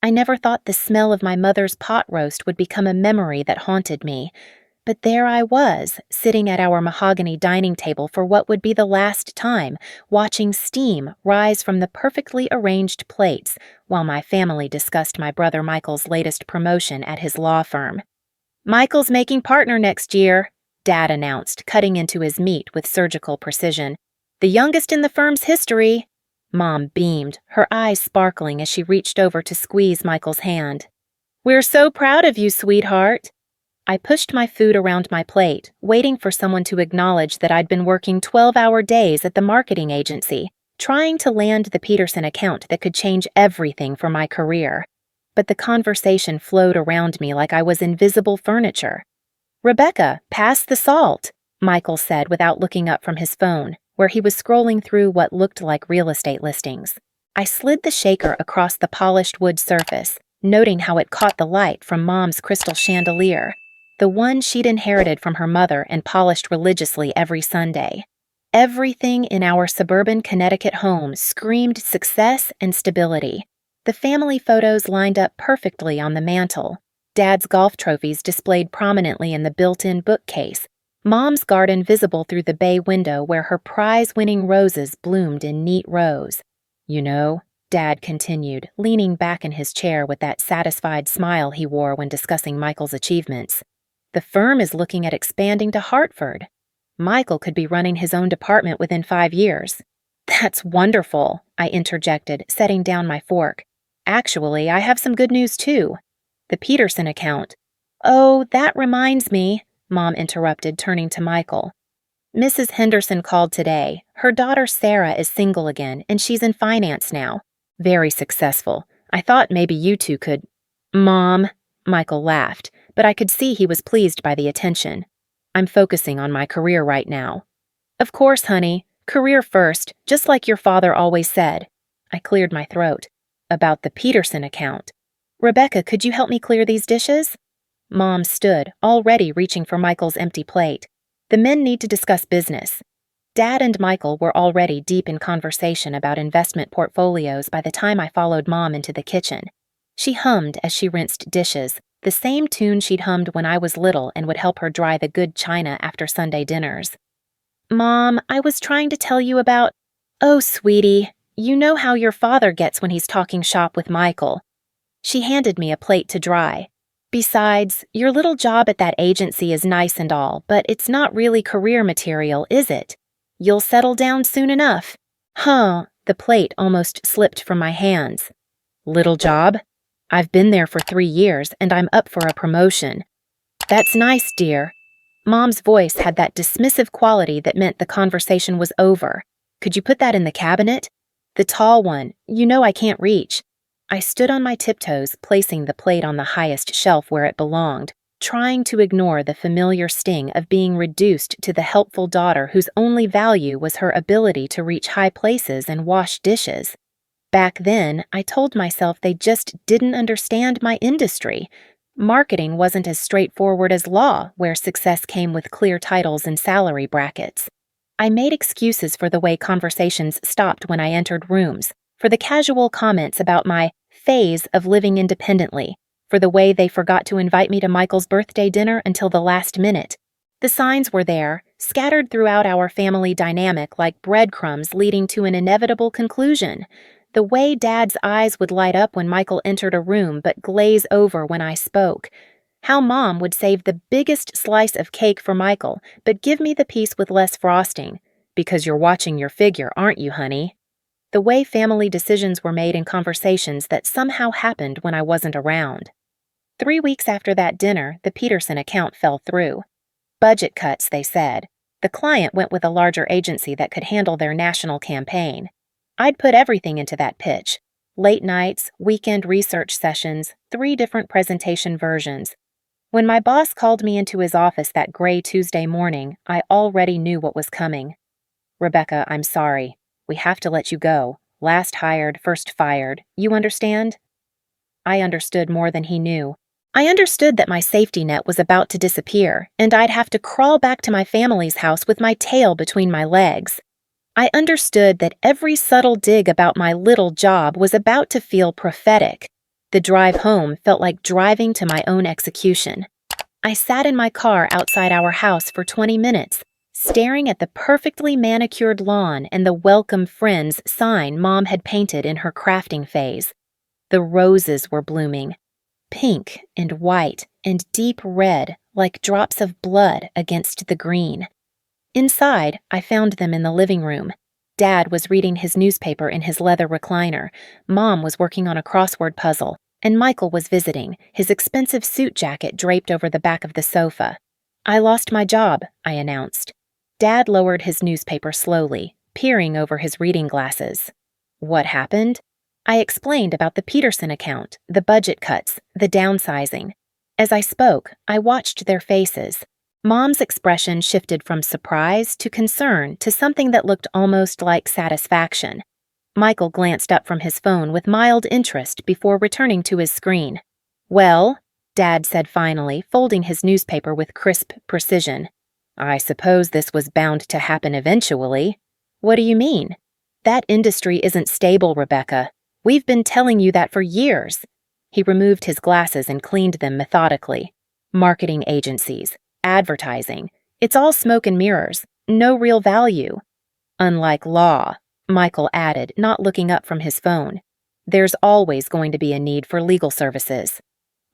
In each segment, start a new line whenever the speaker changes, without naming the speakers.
I never thought the smell of my mother's pot roast would become a memory that haunted me. But there I was, sitting at our mahogany dining table for what would be the last time, watching steam rise from the perfectly arranged plates while my family discussed my brother Michael's latest promotion at his law firm. "Michael's making partner next year," Dad announced, cutting into his meat with surgical precision. "The youngest in the firm's history." Mom beamed, her eyes sparkling as she reached over to squeeze Michael's hand. "We're so proud of you, sweetheart." I pushed my food around my plate, waiting for someone to acknowledge that I'd been working 12-hour days at the marketing agency, trying to land the Peterson account that could change everything for my career. But the conversation flowed around me like I was invisible furniture. "Rebecca, pass the salt," Michael said without looking up from his phone, where he was scrolling through what looked like real estate listings. I slid the shaker across the polished wood surface, noting how it caught the light from Mom's crystal chandelier, the one she'd inherited from her mother and polished religiously every Sunday. Everything in our suburban Connecticut home screamed success and stability. The family photos lined up perfectly on the mantel, Dad's golf trophies displayed prominently in the built-in bookcase, Mom's garden visible through the bay window where her prize-winning roses bloomed in neat rows. "You know," Dad continued, leaning back in his chair with that satisfied smile he wore when discussing Michael's achievements, "the firm is looking at expanding to Hartford. Michael could be running his own department within 5 years." "That's wonderful," I interjected, setting down my fork. "Actually, I have some good news too. The Peterson account." "Oh, that reminds me," Mom interrupted, turning to Michael. "Mrs. Henderson called today. Her daughter Sarah is single again, and she's in finance now. Very successful. I thought maybe you two could—" "Mom," Michael laughed, but I could see he was pleased by the attention. "I'm focusing on my career right now." "Of course, honey. Career first, just like your father always said." I cleared my throat. "About the Peterson account. Rebecca, could you help me clear these dishes?" Mom stood, already reaching for Michael's empty plate. "The men need to discuss business." Dad and Michael were already deep in conversation about investment portfolios by the time I followed Mom into the kitchen. She hummed as she rinsed dishes, the same tune she'd hummed when I was little and would help her dry the good china after Sunday dinners. "Mom, I was trying to tell you about—" "Oh, sweetie, you know how your father gets when he's talking shop with Michael." She handed me a plate to dry. "Besides, your little job at that agency is nice and all, but it's not really career material, is it? You'll settle down soon enough." "Huh," the plate almost slipped from my hands. "Little job? I've been there for 3 years, and I'm up for a promotion." "That's nice, dear." Mom's voice had that dismissive quality that meant the conversation was over. "Could you put that in the cabinet?" "The tall one. You know I can't reach." I stood on my tiptoes, placing the plate on the highest shelf where it belonged, trying to ignore the familiar sting of being reduced to the helpful daughter whose only value was her ability to reach high places and wash dishes. Back then, I told myself they just didn't understand my industry. Marketing wasn't as straightforward as law, where success came with clear titles and salary brackets. I made excuses for the way conversations stopped when I entered rooms, for the casual comments about my phase of living independently, for the way they forgot to invite me to Michael's birthday dinner until the last minute. The signs were there, scattered throughout our family dynamic like breadcrumbs leading to an inevitable conclusion. The way Dad's eyes would light up when Michael entered a room but glaze over when I spoke. How Mom would save the biggest slice of cake for Michael but give me the piece with less frosting. "Because you're watching your figure, aren't you, honey?" The way family decisions were made in conversations that somehow happened when I wasn't around. 3 weeks after that dinner, the Peterson account fell through. Budget cuts, they said. The client went with a larger agency that could handle their national campaign. I'd put everything into that pitch. Late nights, weekend research sessions, 3 different presentation versions. When my boss called me into his office that gray Tuesday morning, I already knew what was coming. "Rebecca, I'm sorry. We have to let you go. Last hired, first fired. You understand?" I understood more than he knew. I understood that my safety net was about to disappear, and I'd have to crawl back to my family's house with my tail between my legs. I understood that every subtle dig about my little job was about to feel prophetic. The drive home felt like driving to my own execution. I sat in my car outside our house for 20 minutes, staring at the perfectly manicured lawn and the welcome friends sign Mom had painted in her crafting phase. The roses were blooming, pink and white and deep red like drops of blood against the green. Inside, I found them in the living room. Dad was reading his newspaper in his leather recliner, Mom was working on a crossword puzzle, and Michael was visiting, his expensive suit jacket draped over the back of the sofa. "I lost my job," I announced. Dad lowered his newspaper slowly, peering over his reading glasses. "What happened?" I explained about the Peterson account, the budget cuts, the downsizing. As I spoke, I watched their faces. Mom's expression shifted from surprise to concern to something that looked almost like satisfaction. Michael glanced up from his phone with mild interest before returning to his screen. "Well," Dad said finally, folding his newspaper with crisp precision, "I suppose this was bound to happen eventually." "What do you mean?" "That industry isn't stable, Rebecca. We've been telling you that for years." He removed his glasses and cleaned them methodically. "Marketing agencies, advertising. It's all smoke and mirrors. No real value." "Unlike law," Michael added, not looking up from his phone. "There's always going to be a need for legal services."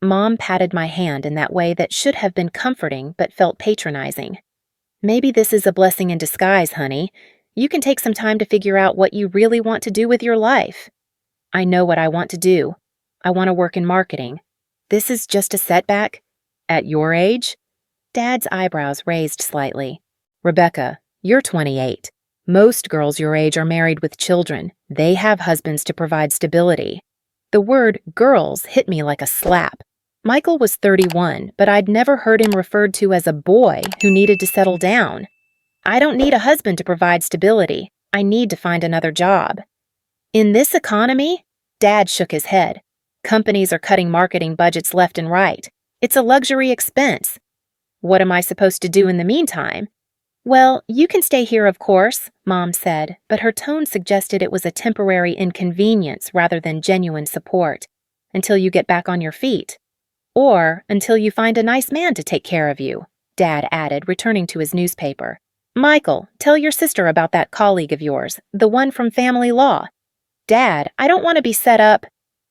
Mom patted my hand in that way that should have been comforting but felt patronizing. "Maybe this is a blessing in disguise, honey. You can take some time to figure out what you really want to do with your life." "I know what I want to do. I want to work in marketing." "This is just a setback?" "At your age?" Dad's eyebrows raised slightly. "Rebecca, you're 28. Most girls your age are married with children. They have husbands to provide stability." The word girls hit me like a slap. Michael was 31, but I'd never heard him referred to as a boy who needed to settle down. "I don't need a husband to provide stability. I need to find another job." "In this economy?" Dad shook his head. "Companies are cutting marketing budgets left and right. It's a luxury expense." "What am I supposed to do in the meantime?" "Well, you can stay here, of course," Mom said, but her tone suggested it was a temporary inconvenience rather than genuine support, "until you get back on your feet. Or until you find a nice man to take care of you," Dad added, returning to his newspaper. "Michael, tell your sister about that colleague of yours, the one from family law." "Dad, I don't want to be set up."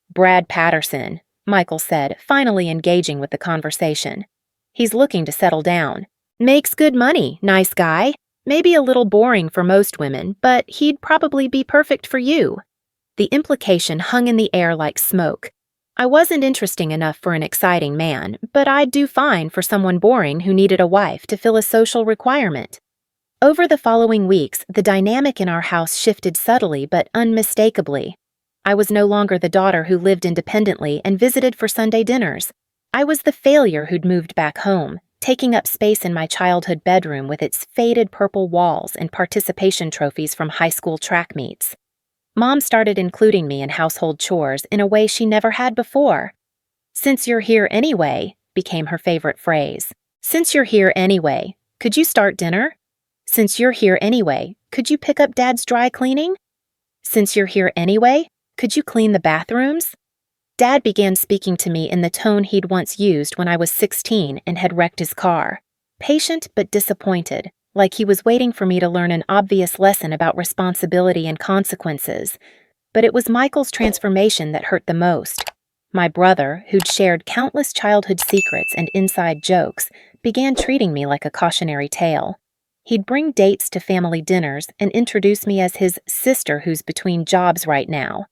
"Brad Patterson," Michael said, finally engaging with the conversation. "He's looking to settle down. Makes good money, nice guy. Maybe a little boring for most women, but he'd probably be perfect for you." The implication hung in the air like smoke. I wasn't interesting enough for an exciting man, but I'd do fine for someone boring who needed a wife to fill a social requirement. Over the following weeks, the dynamic in our house shifted subtly but unmistakably. I was no longer the daughter who lived independently and visited for Sunday dinners. I was the failure who'd moved back home, taking up space in my childhood bedroom with its faded purple walls and participation trophies from high school track meets. Mom started including me in household chores in a way she never had before. "Since you're here anyway," became her favorite phrase. "Since you're here anyway, could you start dinner?" "Since you're here anyway, could you pick up Dad's dry cleaning?" "Since you're here anyway, could you clean the bathrooms?" Dad began speaking to me in the tone he'd once used when I was 16 and had wrecked his car. Patient but disappointed, like he was waiting for me to learn an obvious lesson about responsibility and consequences. But it was Michael's transformation that hurt the most. My brother, who'd shared countless childhood secrets and inside jokes, began treating me like a cautionary tale. He'd bring dates to family dinners and introduce me as his sister who's between jobs right now.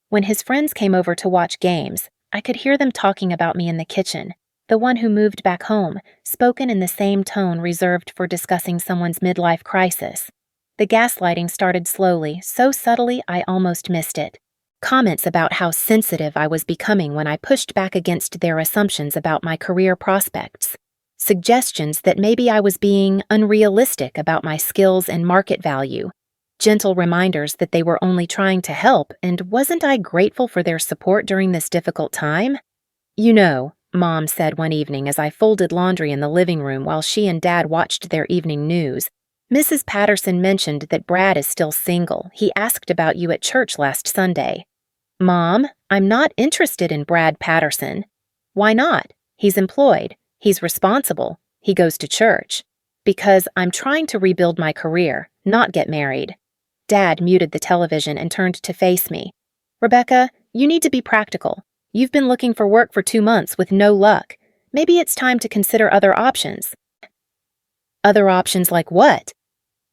When his friends came over to watch games, I could hear them talking about me in the kitchen, the one who moved back home, spoken in the same tone reserved for discussing someone's midlife crisis. The gaslighting started slowly, so subtly I almost missed it. Comments about how sensitive I was becoming when I pushed back against their assumptions about my career prospects. Suggestions that maybe I was being unrealistic about my skills and market value. Gentle reminders that they were only trying to help, and wasn't I grateful for their support during this difficult time? "You know," Mom said one evening as I folded laundry in the living room while she and Dad watched their evening news, "Mrs. Patterson mentioned that Brad is still single. He asked about you at church last Sunday." Mom, I'm not interested in Brad Patterson. Why not? He's employed. He's responsible. He goes to church. Because I'm trying to rebuild my career, not get married. Dad muted the television and turned to face me. Rebecca, you need to be practical. You've been looking for work for 2 months with no luck. Maybe it's time to consider other options. Other options like what?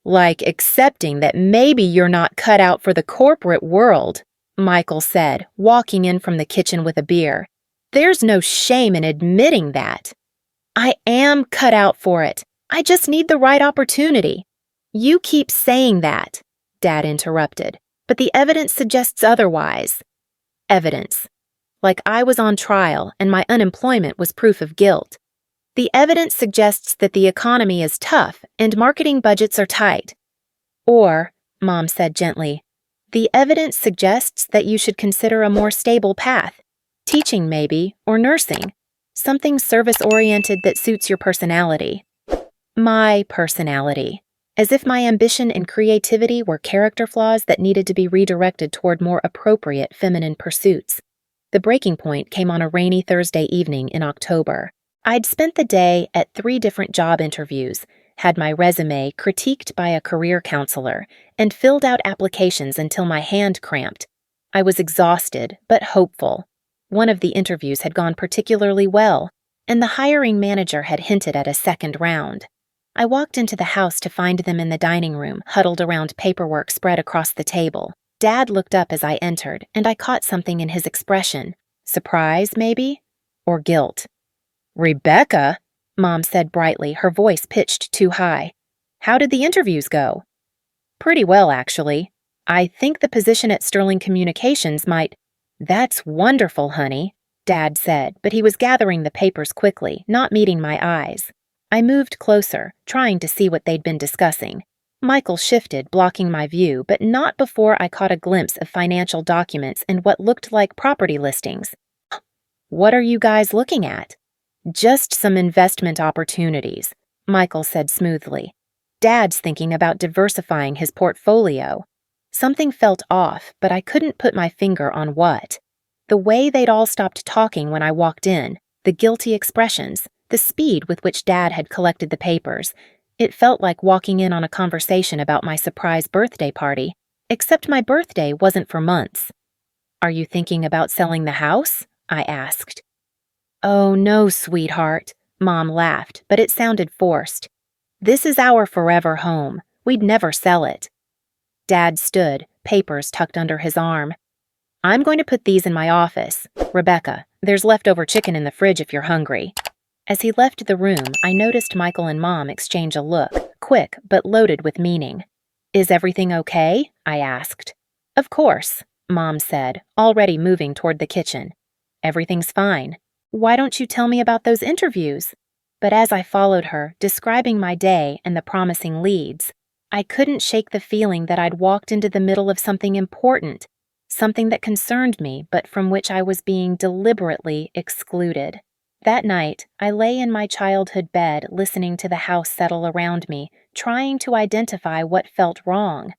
Like accepting that maybe you're not cut out for the corporate world, Michael said, walking in from the kitchen with a beer. There's no shame in admitting that. I am cut out for it. I just need the right opportunity. You keep saying that, Dad interrupted, but the evidence suggests otherwise. Evidence. Like I was on trial and my unemployment was proof of guilt. The evidence suggests that the economy is tough and marketing budgets are tight. Or, Mom said gently, the evidence suggests that you should consider a more stable path. Teaching maybe, or nursing. Something service-oriented that suits your personality. My personality. As if my ambition and creativity were character flaws that needed to be redirected toward more appropriate feminine pursuits. The breaking point came on a rainy Thursday evening in October. I'd spent the day at 3 different job interviews, had my resume critiqued by a career counselor, and filled out applications until my hand cramped. I was exhausted, but hopeful. One of the interviews had gone particularly well, and the hiring manager had hinted at a second round. I walked into the house to find them in the dining room, huddled around paperwork spread across the table. Dad looked up as I entered, and I caught something in his expression. Surprise, maybe? Or guilt. Rebecca, Mom said brightly, her voice pitched too high. How did the interviews go? Pretty well, actually. I think the position at Sterling Communications might... That's wonderful, honey, Dad said, but he was gathering the papers quickly, not meeting my eyes. I moved closer, trying to see what they'd been discussing. Michael shifted, blocking my view, but not before I caught a glimpse of financial documents and what looked like property listings. What are you guys looking at? Just some investment opportunities, Michael said smoothly. Dad's thinking about diversifying his portfolio. Something felt off, but I couldn't put my finger on what. The way they'd all stopped talking when I walked in, the guilty expressions, the speed with which Dad had collected the papers. It felt like walking in on a conversation about my surprise birthday party, except my birthday wasn't for months. Are you thinking about selling the house? I asked. Oh, no, sweetheart, Mom laughed, but it sounded forced. This is our forever home. We'd never sell it. Dad stood, papers tucked under his arm. I'm going to put these in my office. Rebecca, there's leftover chicken in the fridge if you're hungry. As he left the room, I noticed Michael and Mom exchange a look, quick but loaded with meaning. Is everything okay? I asked. Of course, Mom said, already moving toward the kitchen. Everything's fine. Why don't you tell me about those interviews? But as I followed her, describing my day and the promising leads, I couldn't shake the feeling that I'd walked into the middle of something important, something that concerned me but from which I was being deliberately excluded. That night, I lay in my childhood bed listening to the house settle around me, trying to identify what felt wrong.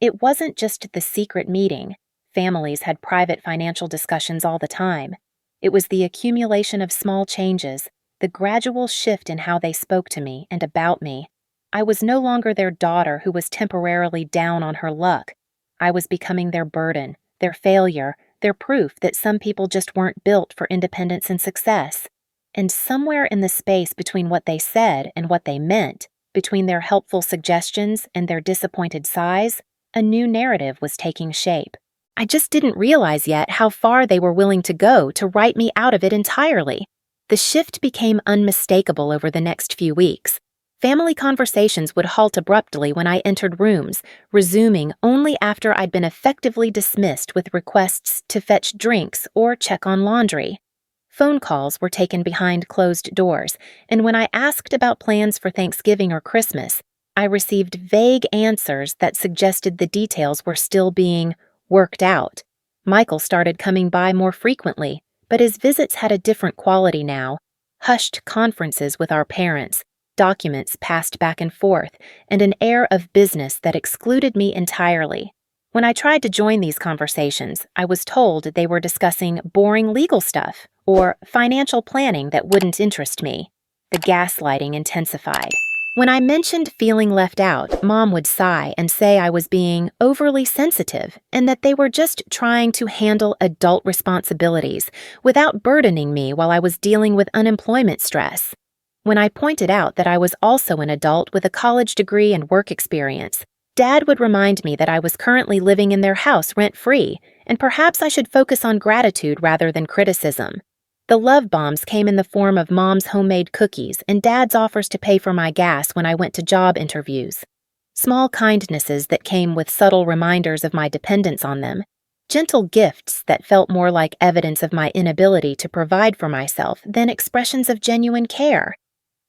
It wasn't just the secret meeting. Families had private financial discussions all the time. It was the accumulation of small changes, the gradual shift in how they spoke to me and about me. I was no longer their daughter who was temporarily down on her luck. I was becoming their burden, their failure, their proof that some people just weren't built for independence and success. And somewhere in the space between what they said and what they meant, between their helpful suggestions and their disappointed sighs, a new narrative was taking shape. I just didn't realize yet how far they were willing to go to write me out of it entirely. The shift became unmistakable over the next few weeks. Family conversations would halt abruptly when I entered rooms, resuming only after I'd been effectively dismissed with requests to fetch drinks or check on laundry. Phone calls were taken behind closed doors, and when I asked about plans for Thanksgiving or Christmas, I received vague answers that suggested the details were still being worked out. Michael started coming by more frequently, but his visits had a different quality now. Hushed conferences with our parents, documents passed back and forth, and an air of business that excluded me entirely. When I tried to join these conversations, I was told they were discussing boring legal stuff or financial planning that wouldn't interest me. The gaslighting intensified. When I mentioned feeling left out, Mom would sigh and say I was being overly sensitive and that they were just trying to handle adult responsibilities without burdening me while I was dealing with unemployment stress. When I pointed out that I was also an adult with a college degree and work experience, Dad would remind me that I was currently living in their house rent-free, and perhaps I should focus on gratitude rather than criticism. The love bombs came in the form of Mom's homemade cookies and Dad's offers to pay for my gas when I went to job interviews. Small kindnesses that came with subtle reminders of my dependence on them. Gentle gifts that felt more like evidence of my inability to provide for myself than expressions of genuine care.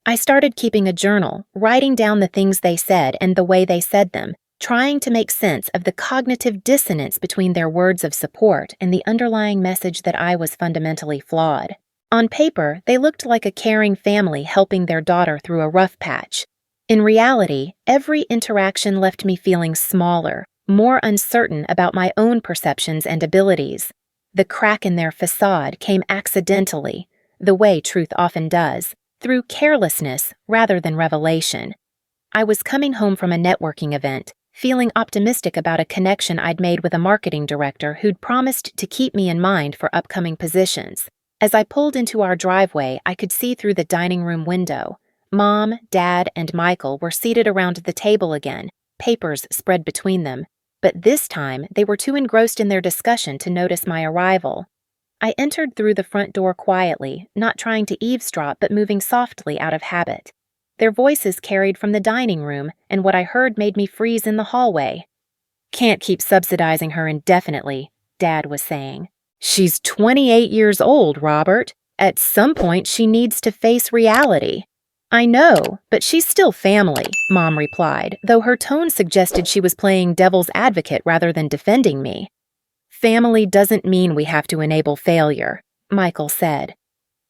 I started keeping a journal, writing down the things they said and the way they said them, trying to make sense of the cognitive dissonance between their words of support and the underlying message that I was fundamentally flawed. On paper, they looked like a caring family helping their daughter through a rough patch. In reality, every interaction left me feeling smaller, more uncertain about my own perceptions and abilities. The crack in their facade came accidentally, the way truth often does, through carelessness rather than revelation. I was coming home from a networking event, feeling optimistic about a connection I'd made with a marketing director who'd promised to keep me in mind for upcoming positions. As I pulled into our driveway, I could see through the dining room window. Mom, Dad, and Michael were seated around the table again, papers spread between them, but this time they were too engrossed in their discussion to notice my arrival. I entered through the front door quietly, not trying to eavesdrop but moving softly out of habit. Their voices carried from the dining room, and what I heard made me freeze in the hallway. "Can't keep subsidizing her indefinitely," Dad was saying. "She's 28 years old, Robert. At some point she needs to face reality." "I know, but she's still family," Mom replied, though her tone suggested she was playing devil's advocate rather than defending me. "Family doesn't mean we have to enable failure," Michael said.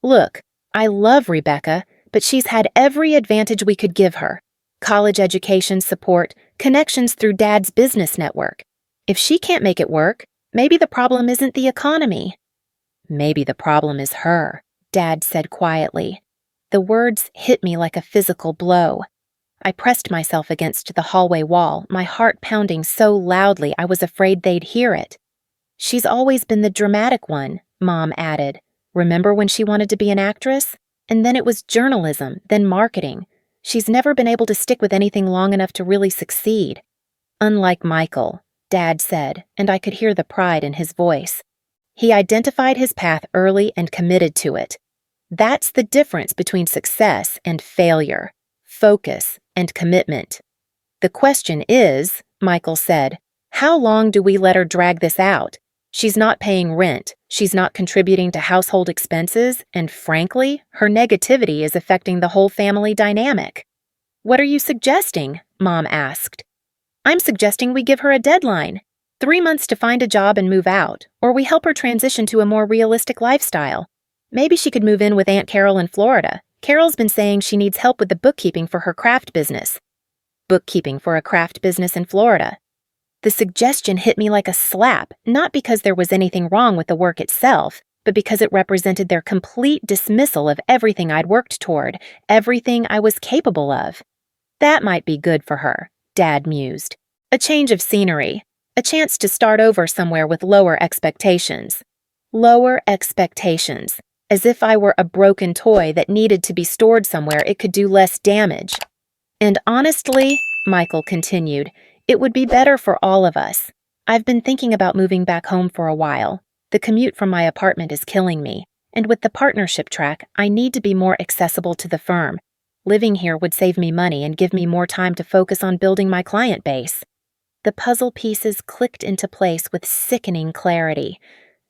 "Look, I love Rebecca, but she's had every advantage we could give her. College education, support, connections through Dad's business network. If she can't make it work, maybe the problem isn't the economy." "Maybe the problem is her," Dad said quietly. The words hit me like a physical blow. I pressed myself against the hallway wall, my heart pounding so loudly I was afraid they'd hear it. "She's always been the dramatic one," Mom added. "Remember when she wanted to be an actress? And then it was journalism, then marketing. She's never been able to stick with anything long enough to really succeed." "Unlike Michael," Dad said, and I could hear the pride in his voice. "He identified his path early and committed to it. That's the difference between success and failure, focus and commitment." "The question is," Michael said, "how long do we let her drag this out? She's not paying rent, she's not contributing to household expenses, and frankly, her negativity is affecting the whole family dynamic." "What are you suggesting?" Mom asked. "I'm suggesting we give her a deadline. 3 months to find a job and move out, or we help her transition to a more realistic lifestyle. Maybe she could move in with Aunt Carol in Florida. Carol's been saying she needs help with the bookkeeping for her craft business." Bookkeeping for a craft business in Florida. The suggestion hit me like a slap, not because there was anything wrong with the work itself, but because it represented their complete dismissal of everything I'd worked toward, everything I was capable of. That might be good for her, Dad mused. A change of scenery, a chance to start over somewhere with lower expectations. Lower expectations, as if I were a broken toy that needed to be stored somewhere it could do less damage. "And honestly," Michael continued, "it would be better for all of us. I've been thinking about moving back home for a while. The commute from my apartment is killing me, and with the partnership track, I need to be more accessible to the firm. Living here would save me money and give me more time to focus on building my client base." The puzzle pieces clicked into place with sickening clarity.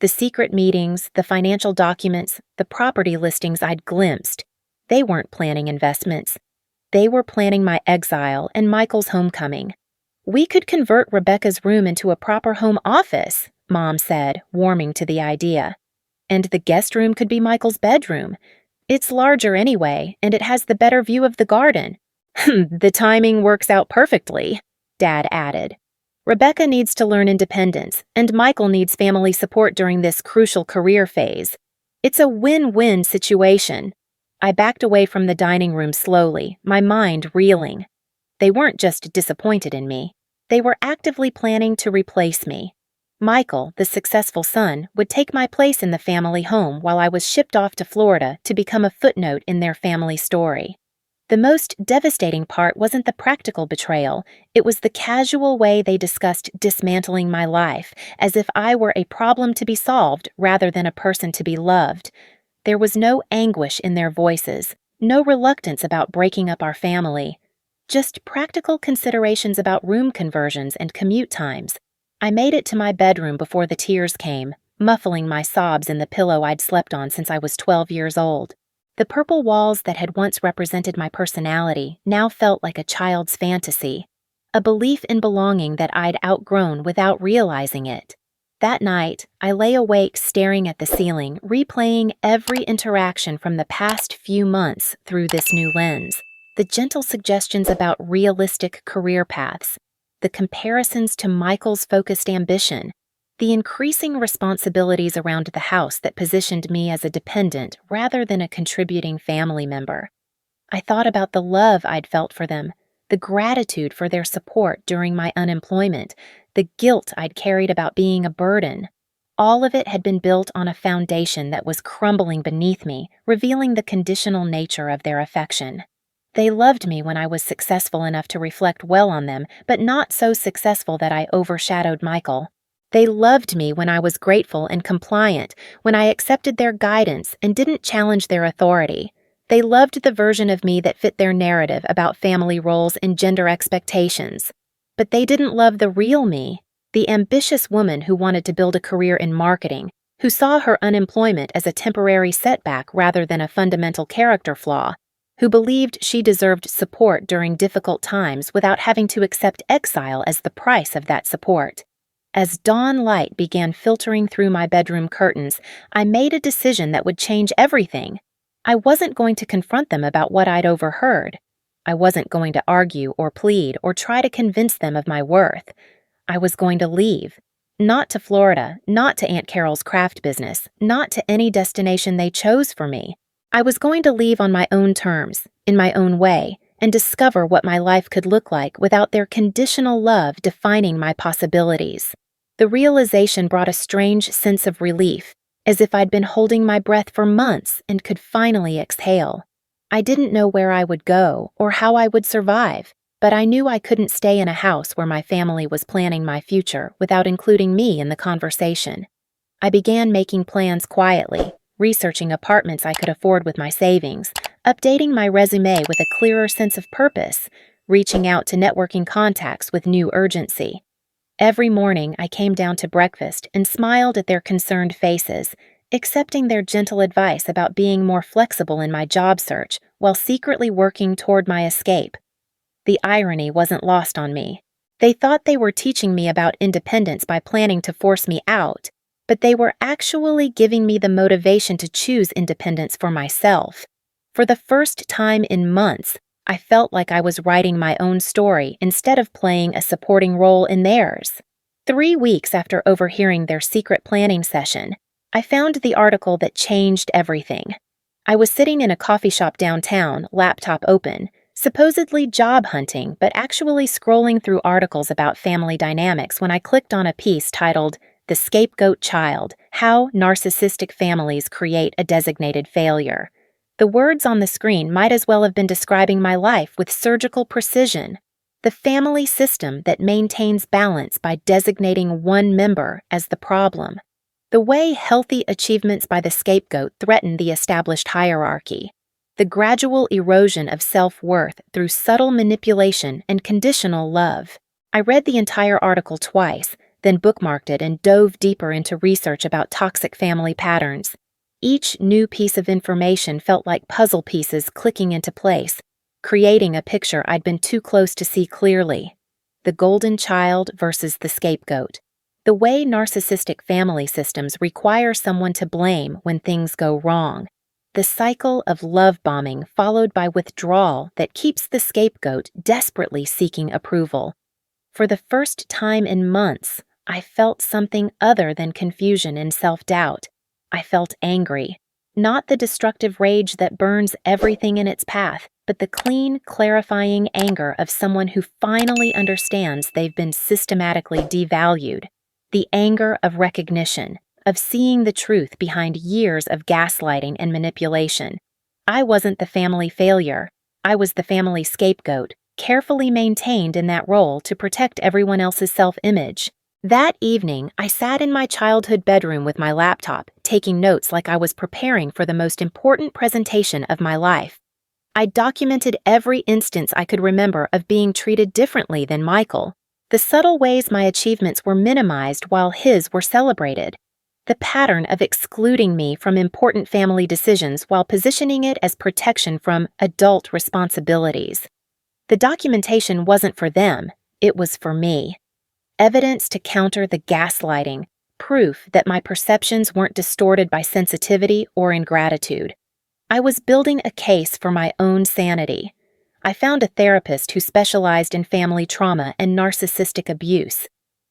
The secret meetings, the financial documents, the property listings I'd glimpsed. They weren't planning investments. They were planning my exile and Michael's homecoming. "We could convert Rebecca's room into a proper home office," Mom said, warming to the idea. "And the guest room could be Michael's bedroom. It's larger anyway, and it has the better view of the garden." "The timing works out perfectly," Dad added. Rebecca needs to learn independence, and Michael needs family support during this crucial career phase. It's a win-win situation. I backed away from the dining room slowly, my mind reeling. They weren't just disappointed in me. They were actively planning to replace me. Michael, the successful son, would take my place in the family home while I was shipped off to Florida to become a footnote in their family story. The most devastating part wasn't the practical betrayal, it was the casual way they discussed dismantling my life, as if I were a problem to be solved rather than a person to be loved. There was no anguish in their voices, no reluctance about breaking up our family. Just practical considerations about room conversions and commute times. I made it to my bedroom before the tears came, muffling my sobs in the pillow I'd slept on since I was 12 years old. The purple walls that had once represented my personality now felt like a child's fantasy, a belief in belonging that I'd outgrown without realizing it. That night, I lay awake staring at the ceiling, replaying every interaction from the past few months through this new lens. The gentle suggestions about realistic career paths, the comparisons to Michael's focused ambition, the increasing responsibilities around the house that positioned me as a dependent rather than a contributing family member. I thought about the love I'd felt for them, the gratitude for their support during my unemployment, the guilt I'd carried about being a burden. All of it had been built on a foundation that was crumbling beneath me, revealing the conditional nature of their affection. They loved me when I was successful enough to reflect well on them, but not so successful that I overshadowed Michael. They loved me when I was grateful and compliant, when I accepted their guidance and didn't challenge their authority. They loved the version of me that fit their narrative about family roles and gender expectations. But they didn't love the real me, the ambitious woman who wanted to build a career in marketing, who saw her unemployment as a temporary setback rather than a fundamental character flaw, who believed she deserved support during difficult times without having to accept exile as the price of that support. As dawn light began filtering through my bedroom curtains, I made a decision that would change everything. I wasn't going to confront them about what I'd overheard. I wasn't going to argue or plead or try to convince them of my worth. I was going to leave. Not to Florida, not to Aunt Carol's craft business, not to any destination they chose for me. I was going to leave on my own terms, in my own way, and discover what my life could look like without their conditional love defining my possibilities. The realization brought a strange sense of relief, as if I'd been holding my breath for months and could finally exhale. I didn't know where I would go or how I would survive, but I knew I couldn't stay in a house where my family was planning my future without including me in the conversation. I began making plans quietly, researching apartments I could afford with my savings, updating my resume with a clearer sense of purpose, reaching out to networking contacts with new urgency. Every morning I came down to breakfast and smiled at their concerned faces, accepting their gentle advice about being more flexible in my job search while secretly working toward my escape. The irony wasn't lost on me. They thought they were teaching me about independence by planning to force me out, but they were actually giving me the motivation to choose independence for myself. For the first time in months, I felt like I was writing my own story instead of playing a supporting role in theirs. 3 weeks after overhearing their secret planning session, I found the article that changed everything. I was sitting in a coffee shop downtown, laptop open, supposedly job hunting, but actually scrolling through articles about family dynamics when I clicked on a piece titled, "The Scapegoat Child: How Narcissistic Families Create a Designated Failure." The words on the screen might as well have been describing my life with surgical precision. The family system that maintains balance by designating one member as the problem. The way healthy achievements by the scapegoat threaten the established hierarchy. The gradual erosion of self-worth through subtle manipulation and conditional love. I read the entire article twice, then bookmarked it and dove deeper into research about toxic family patterns. Each new piece of information felt like puzzle pieces clicking into place, creating a picture I'd been too close to see clearly. The golden child versus the scapegoat. The way narcissistic family systems require someone to blame when things go wrong. The cycle of love bombing followed by withdrawal that keeps the scapegoat desperately seeking approval. For the first time in months, I felt something other than confusion and self-doubt. I felt angry. Not the destructive rage that burns everything in its path, but the clean, clarifying anger of someone who finally understands they've been systematically devalued. The anger of recognition, of seeing the truth behind years of gaslighting and manipulation. I wasn't the family failure. I was the family scapegoat, carefully maintained in that role to protect everyone else's self-image. That evening, I sat in my childhood bedroom with my laptop, taking notes like I was preparing for the most important presentation of my life. I documented every instance I could remember of being treated differently than Michael, the subtle ways my achievements were minimized while his were celebrated, the pattern of excluding me from important family decisions while positioning it as protection from adult responsibilities. The documentation wasn't for them, it was for me. Evidence to counter the gaslighting, proof that my perceptions weren't distorted by sensitivity or ingratitude. I was building a case for my own sanity. I found a therapist who specialized in family trauma and narcissistic abuse.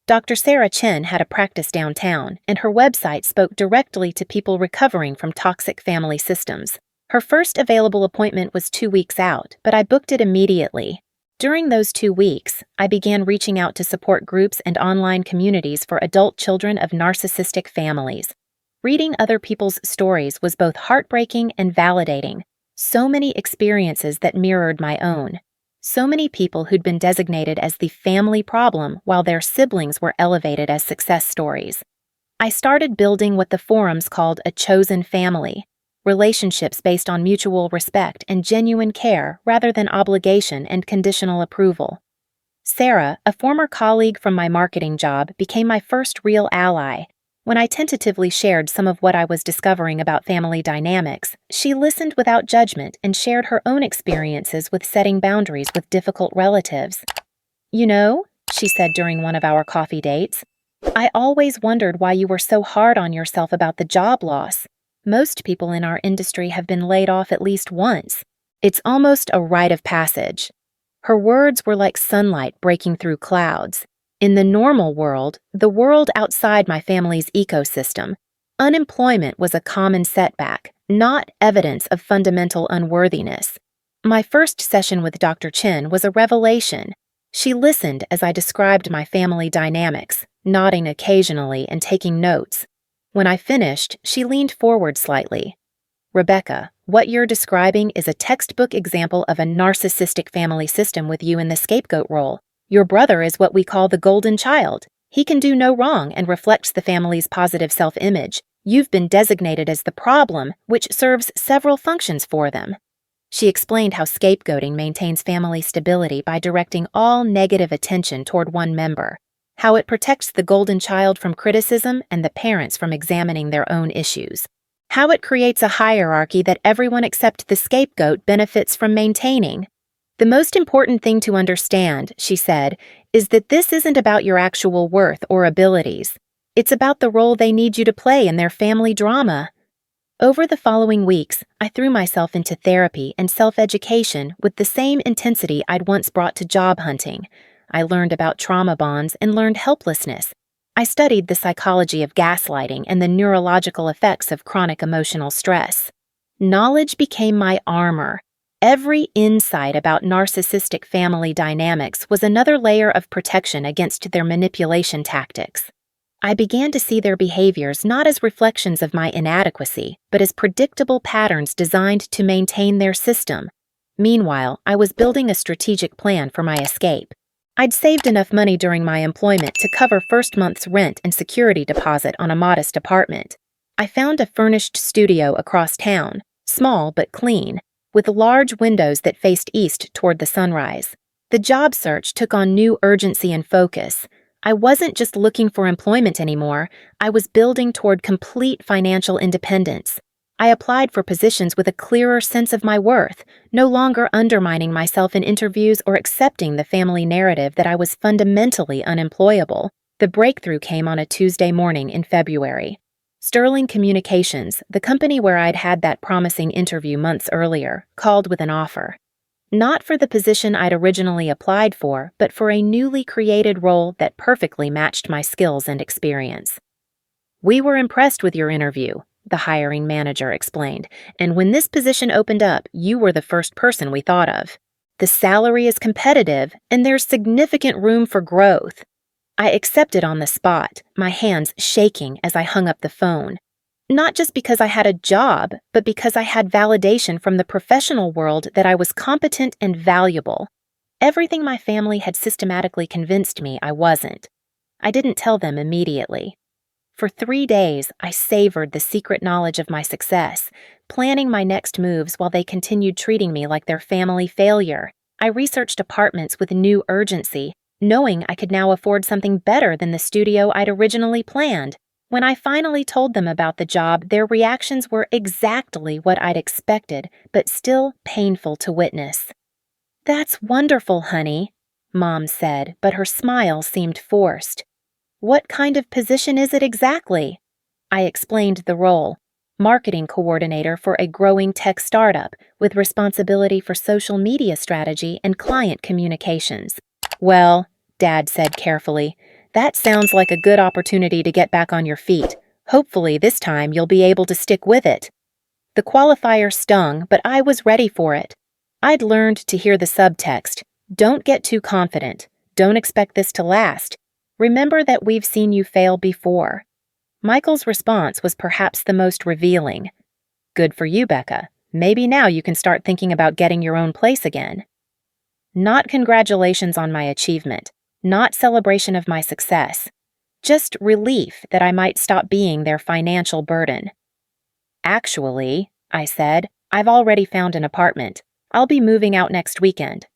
Dr. Sarah Chen had a practice downtown, and her website spoke directly to people recovering from toxic family systems. Her first available appointment was 2 weeks out, but I booked it immediately. During those 2 weeks, I began reaching out to support groups and online communities for adult children of narcissistic families. Reading other people's stories was both heartbreaking and validating. So many experiences that mirrored my own. So many people who'd been designated as the family problem while their siblings were elevated as success stories. I started building what the forums called a chosen family. Relationships based on mutual respect and genuine care rather than obligation and conditional approval. Sarah, a former colleague from my marketing job, became my first real ally. When I tentatively shared some of what I was discovering about family dynamics, she listened without judgment and shared her own experiences with setting boundaries with difficult relatives. "You know," she said during one of our coffee dates, "I always wondered why you were so hard on yourself about the job loss. Most people in our industry have been laid off at least once. It's almost a rite of passage." Her words were like sunlight breaking through clouds. In the normal world, the world outside my family's ecosystem, unemployment was a common setback, not evidence of fundamental unworthiness. My first session with Dr. Chen was a revelation. She listened as I described my family dynamics, nodding occasionally and taking notes. When I finished, she leaned forward slightly. "Rebecca, what you're describing is a textbook example of a narcissistic family system with you in the scapegoat role. Your brother is what we call the golden child. He can do no wrong and reflects the family's positive self-image. You've been designated as the problem, which serves several functions for them." She explained how scapegoating maintains family stability by directing all negative attention toward one member, how it protects the golden child from criticism and the parents from examining their own issues, how it creates a hierarchy that everyone except the scapegoat benefits from maintaining. "The most important thing to understand," she said, "is that this isn't about your actual worth or abilities. It's about the role they need you to play in their family drama." Over the following weeks, I threw myself into therapy and self-education with the same intensity I'd once brought to job hunting. I learned about trauma bonds and learned helplessness. I studied the psychology of gaslighting and the neurological effects of chronic emotional stress. Knowledge became my armor. Every insight about narcissistic family dynamics was another layer of protection against their manipulation tactics. I began to see their behaviors not as reflections of my inadequacy, but as predictable patterns designed to maintain their system. Meanwhile, I was building a strategic plan for my escape. I'd saved enough money during my employment to cover first month's rent and security deposit on a modest apartment. I found a furnished studio across town, small but clean, with large windows that faced east toward the sunrise. The job search took on new urgency and focus. I wasn't just looking for employment anymore, I was building toward complete financial independence. I applied for positions with a clearer sense of my worth, no longer undermining myself in interviews or accepting the family narrative that I was fundamentally unemployable. The breakthrough came on a Tuesday morning in February. Sterling Communications, the company where I'd had that promising interview months earlier, called with an offer. Not for the position I'd originally applied for, but for a newly created role that perfectly matched my skills and experience. "We were impressed with your interview," the hiring manager explained, "and when this position opened up, you were the first person we thought of. The salary is competitive, and there's significant room for growth." I accepted on the spot, my hands shaking as I hung up the phone. Not just because I had a job, but because I had validation from the professional world that I was competent and valuable. Everything my family had systematically convinced me I wasn't. I didn't tell them immediately. For 3 days, I savored the secret knowledge of my success, planning my next moves while they continued treating me like their family failure. I researched apartments with new urgency, knowing I could now afford something better than the studio I'd originally planned. When I finally told them about the job, their reactions were exactly what I'd expected, but still painful to witness. "That's wonderful, honey," Mom said, but her smile seemed forced. "What kind of position is it exactly?" I explained the role: marketing coordinator for a growing tech startup with responsibility for social media strategy and client communications. "Well," Dad said carefully, "that sounds like a good opportunity to get back on your feet. Hopefully this time you'll be able to stick with it." The qualifier stung, but I was ready for it. I'd learned to hear the subtext: "Don't get too confident. Don't expect this to last. Remember that we've seen you fail before." Michael's response was perhaps the most revealing. "Good for you, Becca. Maybe now you can start thinking about getting your own place again." Not congratulations on my achievement, not celebration of my success, just relief that I might stop being their financial burden. "Actually," I said, "I've already found an apartment. I'll be moving out next weekend."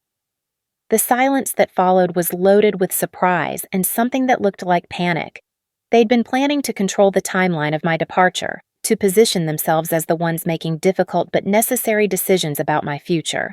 The silence that followed was loaded with surprise and something that looked like panic. They'd been planning to control the timeline of my departure, to position themselves as the ones making difficult but necessary decisions about my future.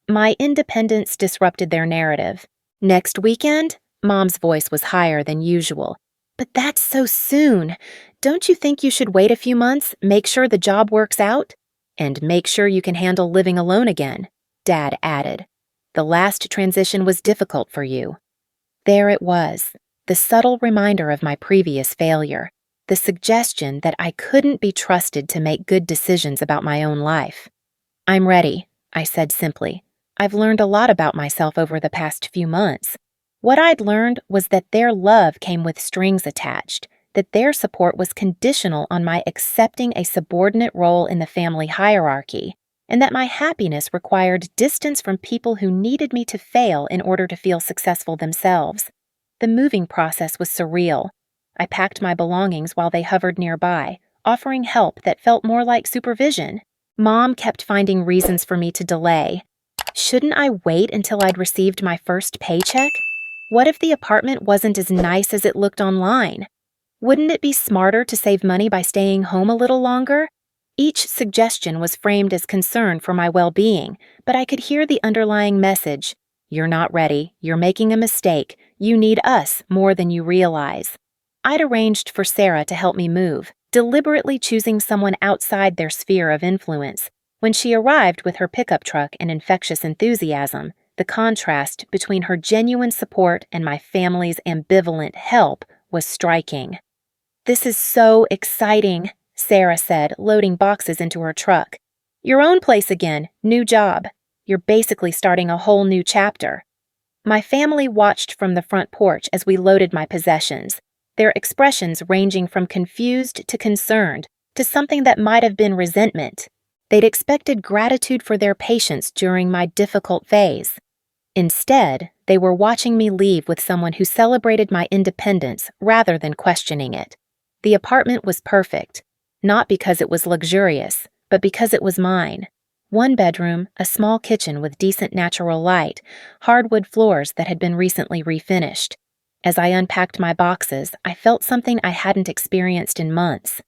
My independence disrupted their narrative. "Next weekend?" Mom's voice was higher than usual. "But that's so soon. Don't you think you should wait a few months, make sure the job works out? And make sure you can handle living alone again," Dad added. "The last transition was difficult for you." There it was, the subtle reminder of my previous failure, the suggestion that I couldn't be trusted to make good decisions about my own life. "I'm ready," I said simply. "I've learned a lot about myself over the past few months." What I'd learned was that their love came with strings attached, that their support was conditional on my accepting a subordinate role in the family hierarchy, and that my happiness required distance from people who needed me to fail in order to feel successful themselves. The moving process was surreal. I packed my belongings while they hovered nearby, offering help that felt more like supervision. Mom kept finding reasons for me to delay. Shouldn't I wait until I'd received my first paycheck? What if the apartment wasn't as nice as it looked online? Wouldn't it be smarter to save money by staying home a little longer? Each suggestion was framed as concern for my well-being, but I could hear the underlying message: "You're not ready, you're making a mistake, you need us more than you realize." I'd arranged for Sarah to help me move, deliberately choosing someone outside their sphere of influence. When she arrived with her pickup truck and infectious enthusiasm, the contrast between her genuine support and my family's ambivalent help was striking. "This is so exciting," Sarah said, loading boxes into her truck. "Your own place again, new job. You're basically starting a whole new chapter." My family watched from the front porch as we loaded my possessions, their expressions ranging from confused to concerned, to something that might have been resentment. They'd expected gratitude for their patience during my difficult phase. Instead, they were watching me leave with someone who celebrated my independence rather than questioning it. The apartment was perfect, not because it was luxurious, but because it was mine. One bedroom, a small kitchen with decent natural light, hardwood floors that had been recently refinished. As I unpacked my boxes, I felt something I hadn't experienced in months: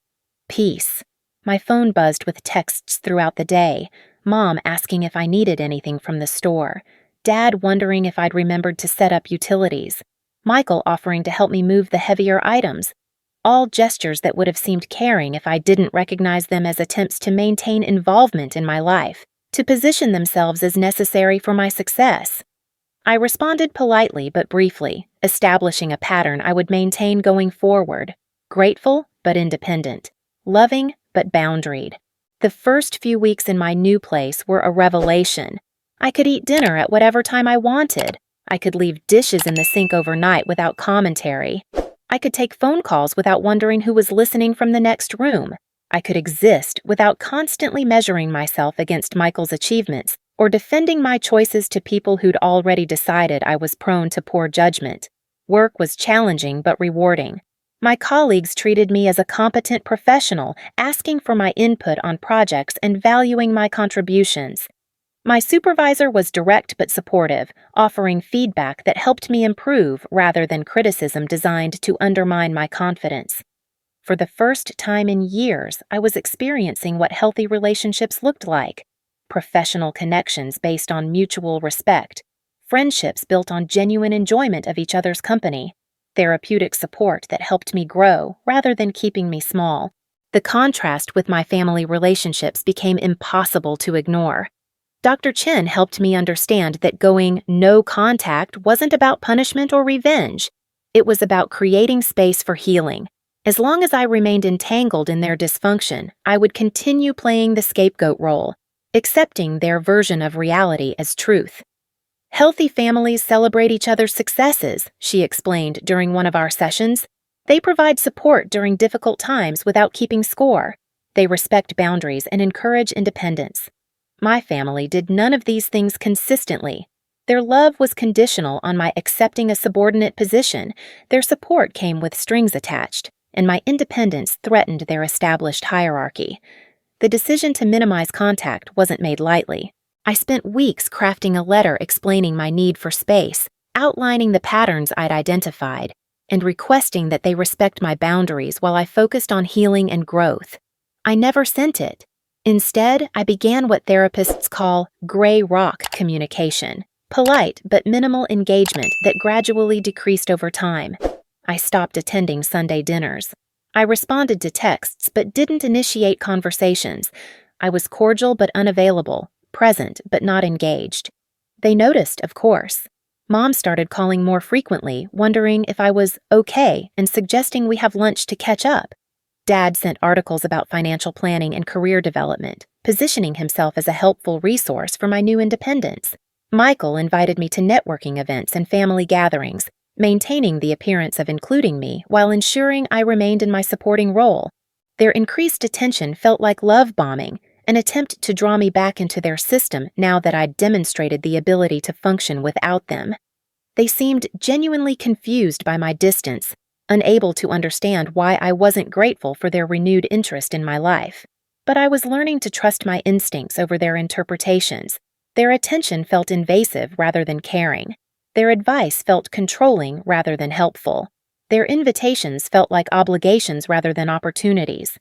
peace. My phone buzzed with texts throughout the day, Mom asking if I needed anything from the store, Dad wondering if I'd remembered to set up utilities, Michael offering to help me move the heavier items, all gestures that would have seemed caring if I didn't recognize them as attempts to maintain involvement in my life, to position themselves as necessary for my success. I responded politely but briefly, establishing a pattern I would maintain going forward: grateful but independent, loving but boundaried. The first few weeks in my new place were a revelation. I could eat dinner at whatever time I wanted. I could leave dishes in the sink overnight without commentary. I could take phone calls without wondering who was listening from the next room. I could exist without constantly measuring myself against Michael's achievements or defending my choices to people who'd already decided I was prone to poor judgment. Work was challenging but rewarding. My colleagues treated me as a competent professional, asking for my input on projects and valuing my contributions. My supervisor was direct but supportive, offering feedback that helped me improve rather than criticism designed to undermine my confidence. For the first time in years, I was experiencing what healthy relationships looked like: professional connections based on mutual respect, friendships built on genuine enjoyment of each other's company, therapeutic support that helped me grow rather than keeping me small. The contrast with my family relationships became impossible to ignore. Dr. Chen helped me understand that going no contact wasn't about punishment or revenge. It was about creating space for healing. As long as I remained entangled in their dysfunction, I would continue playing the scapegoat role, accepting their version of reality as truth. Healthy families celebrate each other's successes, she explained during one of our sessions. They provide support during difficult times without keeping score. They respect boundaries and encourage independence. My family did none of these things consistently. Their love was conditional on my accepting a subordinate position. Their support came with strings attached, and my independence threatened their established hierarchy. The decision to minimize contact wasn't made lightly. I spent weeks crafting a letter explaining my need for space, outlining the patterns I'd identified, and requesting that they respect my boundaries while I focused on healing and growth. I never sent it. Instead, I began what therapists call gray rock communication, polite but minimal engagement that gradually decreased over time. I stopped attending Sunday dinners. I responded to texts but didn't initiate conversations. I was cordial but unavailable, present but not engaged. They noticed, of course. Mom started calling more frequently, wondering if I was okay and suggesting we have lunch to catch up. Dad sent articles about financial planning and career development, positioning himself as a helpful resource for my new independence. Michael invited me to networking events and family gatherings, maintaining the appearance of including me while ensuring I remained in my supporting role. Their increased attention felt like love bombing, an attempt to draw me back into their system now that I'd demonstrated the ability to function without them. They seemed genuinely confused by my distance, unable to understand why I wasn't grateful for their renewed interest in my life. But I was learning to trust my instincts over their interpretations. Their attention felt invasive rather than caring. Their advice felt controlling rather than helpful. Their invitations felt like obligations rather than opportunities.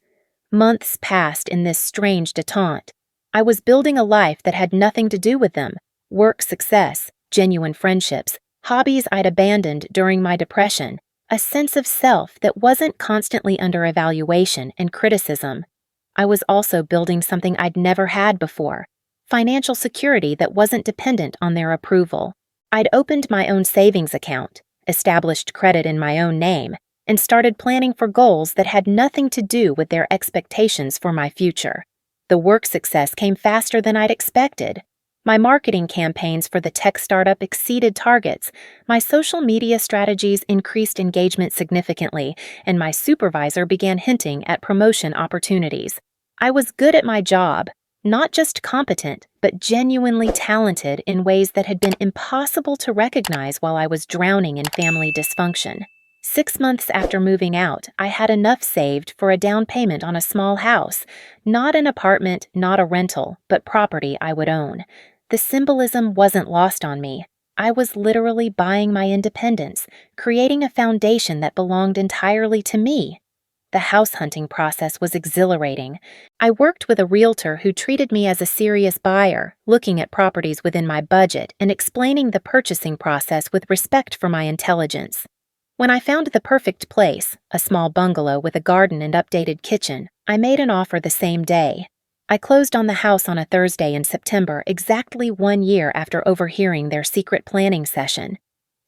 Months passed in this strange detente. I was building a life that had nothing to do with them: work success, genuine friendships, hobbies I'd abandoned during my depression, a sense of self that wasn't constantly under evaluation and criticism. I was also building something I'd never had before: financial security that wasn't dependent on their approval. I'd opened my own savings account, established credit in my own name, and started planning for goals that had nothing to do with their expectations for my future. The work success came faster than I'd expected. My marketing campaigns for the tech startup exceeded targets, my social media strategies increased engagement significantly, and my supervisor began hinting at promotion opportunities. I was good at my job, not just competent, but genuinely talented in ways that had been impossible to recognize while I was drowning in family dysfunction. 6 months after moving out, I had enough saved for a down payment on a small house, not an apartment, not a rental, but property I would own. The symbolism wasn't lost on me. I was literally buying my independence, creating a foundation that belonged entirely to me. The house hunting process was exhilarating. I worked with a realtor who treated me as a serious buyer, looking at properties within my budget and explaining the purchasing process with respect for my intelligence. When I found the perfect place, a small bungalow with a garden and updated kitchen, I made an offer the same day. I closed on the house on a Thursday in September, exactly 1 year after overhearing their secret planning session.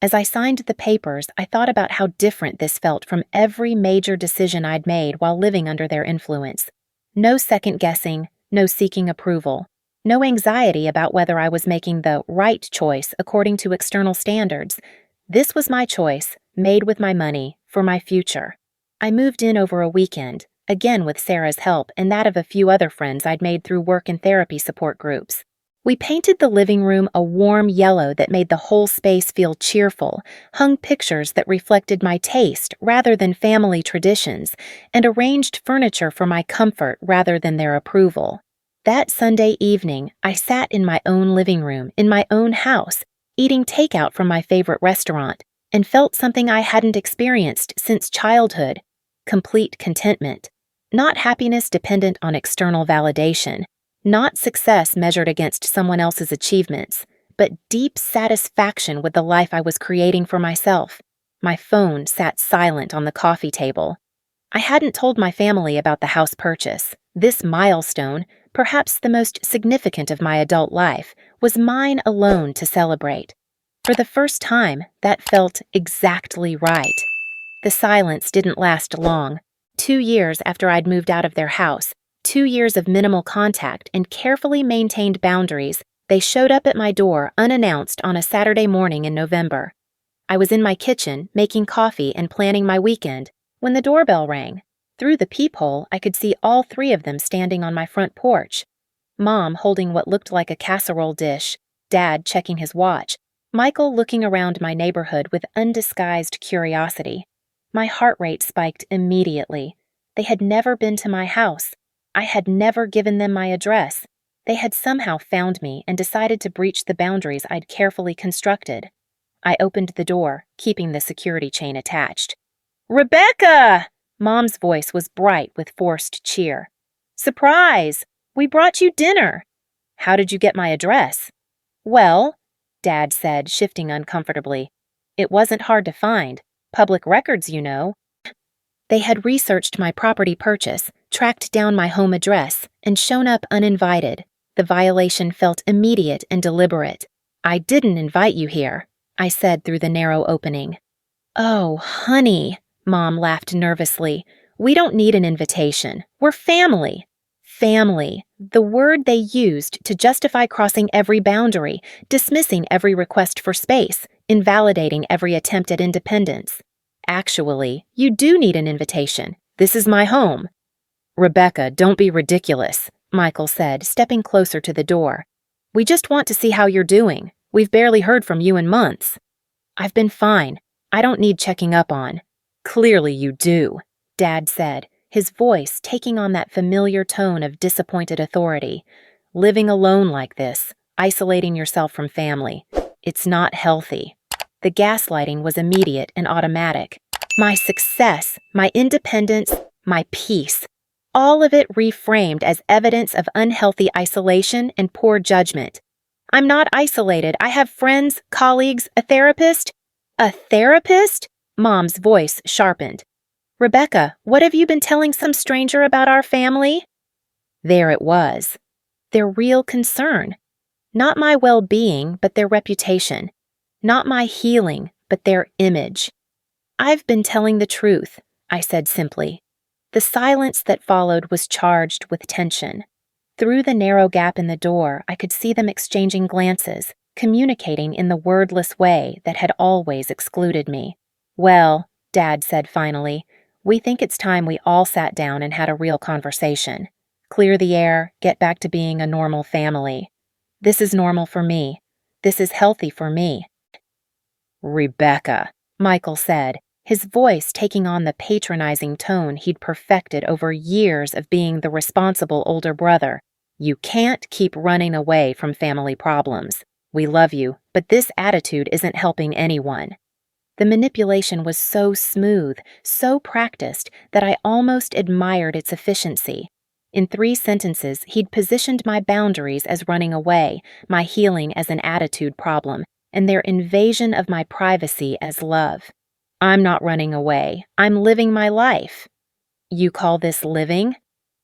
As I signed the papers, I thought about how different this felt from every major decision I'd made while living under their influence. No second guessing, no seeking approval, no anxiety about whether I was making the right choice according to external standards. This was my choice, made with my money, for my future. I moved in over a weekend, again with Sarah's help and that of a few other friends I'd made through work and therapy support groups. We painted the living room a warm yellow that made the whole space feel cheerful, hung pictures that reflected my taste rather than family traditions, and arranged furniture for my comfort rather than their approval. That Sunday evening, I sat in my own living room, in my own house, eating takeout from my favorite restaurant, and felt something I hadn't experienced since childhood: complete contentment. Not happiness dependent on external validation, not success measured against someone else's achievements, but deep satisfaction with the life I was creating for myself. My phone sat silent on the coffee table. I hadn't told my family about the house purchase. This milestone, perhaps the most significant of my adult life, was mine alone to celebrate. For the first time, that felt exactly right. The silence didn't last long. 2 years after I'd moved out of their house, 2 years of minimal contact and carefully maintained boundaries, they showed up at my door unannounced on a Saturday morning in November. I was in my kitchen, making coffee and planning my weekend, when the doorbell rang. Through the peephole, I could see all three of them standing on my front porch. Mom holding what looked like a casserole dish, Dad checking his watch, Michael looking around my neighborhood with undisguised curiosity. My heart rate spiked immediately. They had never been to my house. I had never given them my address. They had somehow found me and decided to breach the boundaries I'd carefully constructed. I opened the door, keeping the security chain attached. "Rebecca!" Mom's voice was bright with forced cheer. "Surprise! We brought you dinner." "How did you get my address?" "Well," Dad said, shifting uncomfortably, "it wasn't hard to find. Public records, you know." They had researched my property purchase, tracked down my home address, and shown up uninvited. The violation felt immediate and deliberate. "I didn't invite you here," I said through the narrow opening. "Oh, honey," Mom laughed nervously. "We don't need an invitation. We're family." Family, the word they used to justify crossing every boundary, dismissing every request for space, invalidating every attempt at independence. "Actually, you do need an invitation. This is my home." "Rebecca, don't be ridiculous," Michael said, stepping closer to the door. "We just want to see how you're doing. We've barely heard from you in months." "I've been fine. I don't need checking up on." "Clearly you do," Dad said, his voice taking on that familiar tone of disappointed authority. "Living alone like this, isolating yourself from family, it's not healthy." The gaslighting was immediate and automatic. My success, my independence, my peace, all of it reframed as evidence of unhealthy isolation and poor judgment. "I'm not isolated. I have friends, colleagues, a therapist." "A therapist?" Mom's voice sharpened. "Rebecca, what have you been telling some stranger about our family?" There it was. Their real concern. Not my well-being, but their reputation. Not my healing, but their image. "I've been telling the truth," I said simply. The silence that followed was charged with tension. Through the narrow gap in the door, I could see them exchanging glances, communicating in the wordless way that had always excluded me. "Well," Dad said finally, "we think it's time we all sat down and had a real conversation. Clear the air, get back to being a normal family. This is normal for me. This is healthy for me." "Rebecca," Michael said, his voice taking on the patronizing tone he'd perfected over years of being the responsible older brother. "You can't keep running away from family problems. We love you, but this attitude isn't helping anyone." The manipulation was so smooth, so practiced, that I almost admired its efficiency. In 3 sentences, he'd positioned my boundaries as running away, my healing as an attitude problem, and their invasion of my privacy as love. "I'm not running away. I'm living my life." "You call this living?"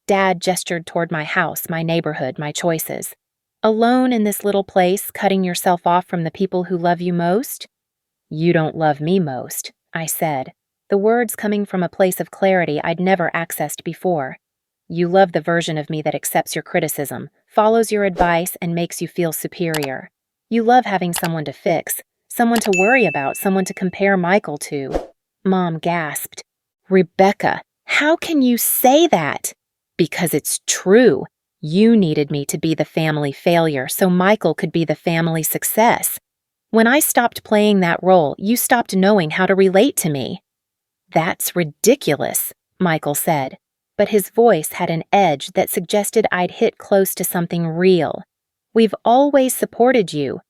Dad gestured toward my house, my neighborhood, my choices. Alone in this little place, cutting yourself off from the people who love you most? You don't love me most, I said, the words coming from a place of clarity I'd never accessed before. You love the version of me that accepts your criticism, follows your advice, and makes you feel superior. You love having someone to fix, someone to worry about, someone to compare Michael to. Mom gasped. Rebecca, how can you say that? Because it's true. You needed me to be the family failure so Michael could be the family success. When I stopped playing that role, you stopped knowing how to relate to me. That's ridiculous, Michael said, but his voice had an edge that suggested I'd hit close to something real. We've always supported you.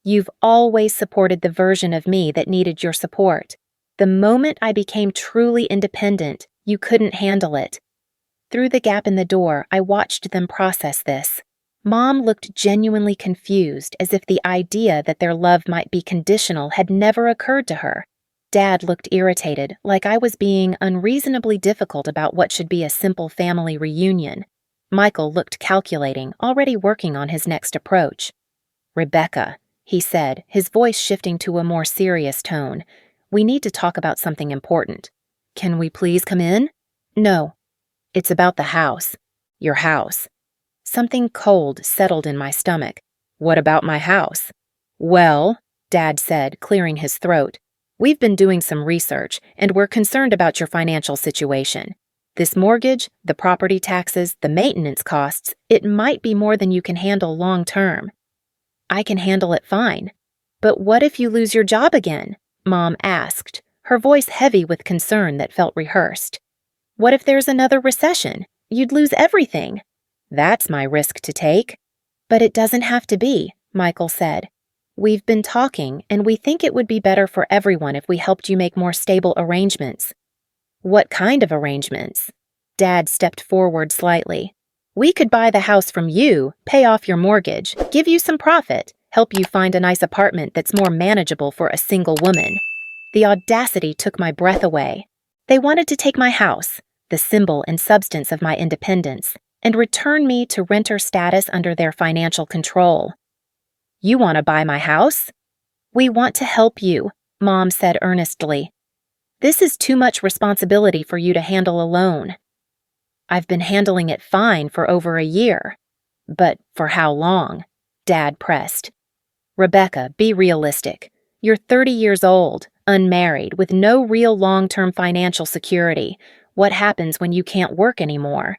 You've always supported the version of me that needed your support. The moment I became truly independent, you couldn't handle it. Through the gap in the door, I watched them process this. Mom looked genuinely confused, as if the idea that their love might be conditional had never occurred to her. Dad looked irritated, like I was being unreasonably difficult about what should be a simple family reunion. Michael looked calculating, already working on his next approach. Rebecca, he said, his voice shifting to a more serious tone, we need to talk about something important. Can we please come in? No. It's about the house. Your house. Something cold settled in my stomach. What about my house? Well, Dad said, clearing his throat, we've been doing some research, and we're concerned about your financial situation. This mortgage, the property taxes, the maintenance costs, it might be more than you can handle long term. I can handle it fine. But what if you lose your job again? Mom asked, her voice heavy with concern that felt rehearsed. What if there's another recession? You'd lose everything. That's my risk to take. But it doesn't have to be, Michael said. We've been talking, and we think it would be better for everyone if we helped you make more stable arrangements. What kind of arrangements? Dad stepped forward slightly. We could buy the house from you, pay off your mortgage, give you some profit, help you find a nice apartment that's more manageable for a single woman. The audacity took my breath away. They wanted to take my house, the symbol and substance of my independence, and return me to renter status under their financial control. You want to buy my house? We want to help you, Mom said earnestly. This is too much responsibility for you to handle alone. I've been handling it fine for over a year. But for how long? Dad pressed. Rebecca, be realistic. You're 30 years old, unmarried, with no real long-term financial security. What happens when you can't work anymore?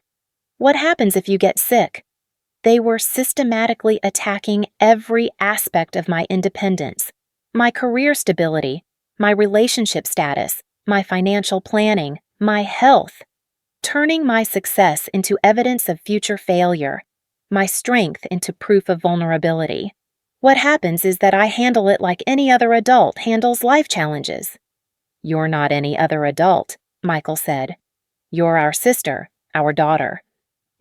What happens if you get sick? They were systematically attacking every aspect of my independence, my career stability, my relationship status, my financial planning, my health, turning my success into evidence of future failure, my strength into proof of vulnerability. What happens is that I handle it like any other adult handles life challenges. You're not any other adult, Michael said. You're our sister, our daughter.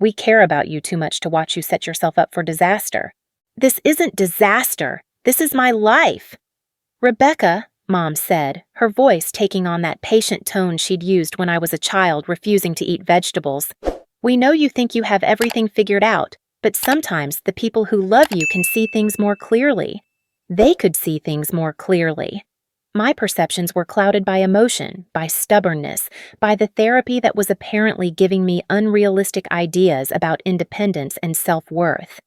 We care about you too much to watch you set yourself up for disaster. This isn't disaster. This is my life. Rebecca, Mom said, her voice taking on that patient tone she'd used when I was a child refusing to eat vegetables. We know you think you have everything figured out, but sometimes the people who love you can see things more clearly. They could see things more clearly. My perceptions were clouded by emotion, by stubbornness, by the therapy that was apparently giving me unrealistic ideas about independence and self-worth.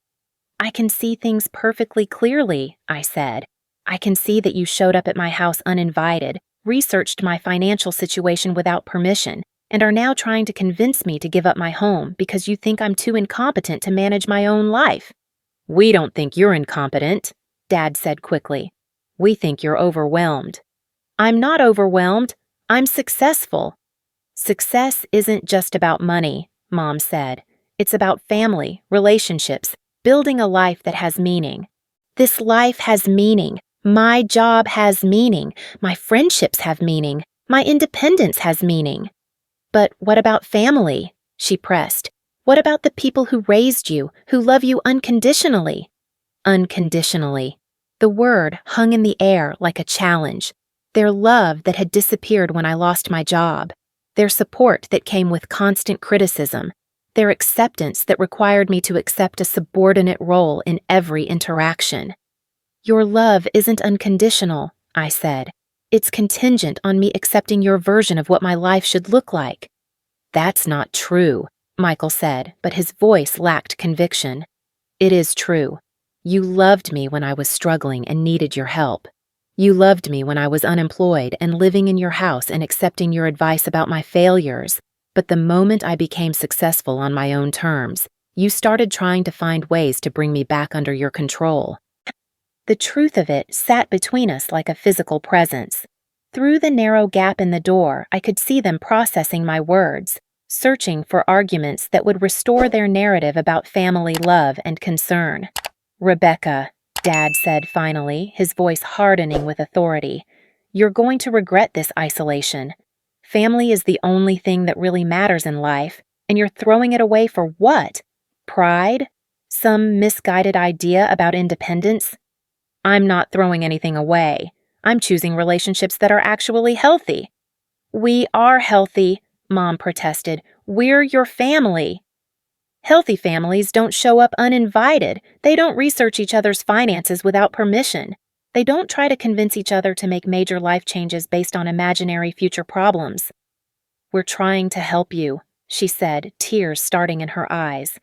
I can see things perfectly clearly, I said. I can see that you showed up at my house uninvited, researched my financial situation without permission, and are now trying to convince me to give up my home because you think I'm too incompetent to manage my own life. We don't think you're incompetent, Dad said quickly. We think you're overwhelmed. I'm not overwhelmed. I'm successful. Success isn't just about money, Mom said. It's about family, relationships, building a life that has meaning. This life has meaning. My job has meaning. My friendships have meaning. My independence has meaning. But what about family? She pressed. What about the people who raised you, who love you unconditionally? Unconditionally. The word hung in the air like a challenge. Their love that had disappeared when I lost my job. Their support that came with constant criticism. their acceptance that required me to accept a subordinate role in every interaction. "Your love isn't unconditional," I said. "It's contingent on me accepting your version of what my life should look like." "That's not true," Michael said, but his voice lacked conviction. "It is true. You loved me when I was struggling and needed your help. You loved me when I was unemployed and living in your house and accepting your advice about my failures. But the moment I became successful on my own terms, you started trying to find ways to bring me back under your control." The truth of it sat between us like a physical presence. Through the narrow gap in the door, I could see them processing my words, searching for arguments that would restore their narrative about family love and concern. "Rebecca," Dad said finally, his voice hardening with authority, "you're going to regret this isolation. Family is the only thing that really matters in life, and you're throwing it away for what? Pride? Some misguided idea about independence?" "I'm not throwing anything away. I'm choosing relationships that are actually healthy." "We are healthy," Mom protested. "We're your family." "Healthy families don't show up uninvited. They don't research each other's finances without permission. They don't try to convince each other to make major life changes based on imaginary future problems." "We're trying to help you," she said, tears starting in her eyes.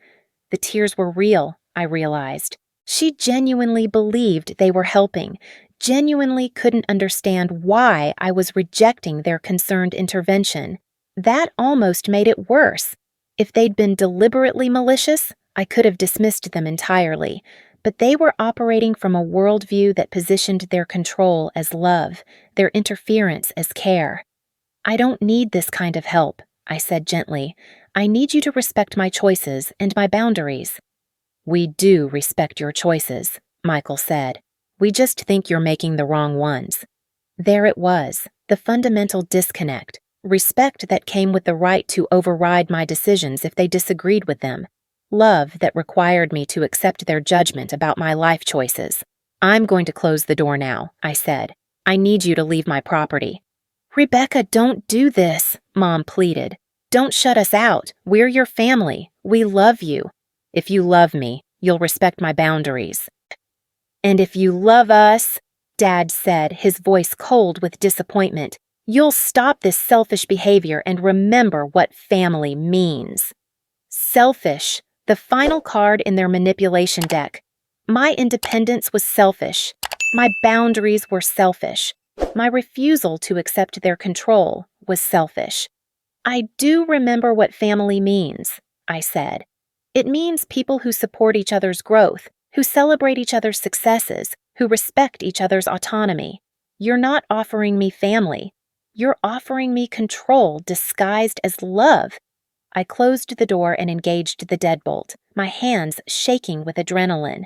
The tears were real, I realized. She genuinely believed they were helping, genuinely couldn't understand why I was rejecting their concerned intervention. That almost made it worse. If they'd been deliberately malicious, I could have dismissed them entirely, but they were operating from a worldview that positioned their control as love, their interference as care. "I don't need this kind of help," I said gently. "I need you to respect my choices and my boundaries." "We do respect your choices," Michael said. "We just think you're making the wrong ones." There it was, the fundamental disconnect, respect that came with the right to override my decisions if they disagreed with them, love that required me to accept their judgment about my life choices. "I'm going to close the door now," I said. "I need you to leave my property." "Rebecca, don't do this," Mom pleaded. "Don't shut us out. We're your family. We love you. If you love me, you'll respect my boundaries." "And if you love us," Dad said, his voice cold with disappointment, "you'll stop this selfish behavior and remember what family means." Selfish, the final card in their manipulation deck. My independence was selfish. My boundaries were selfish. My refusal to accept their control was selfish. "I do remember what family means," I said. "It means people who support each other's growth, who celebrate each other's successes, who respect each other's autonomy. You're not offering me family. You're offering me control disguised as love." I closed the door and engaged the deadbolt, my hands shaking with adrenaline.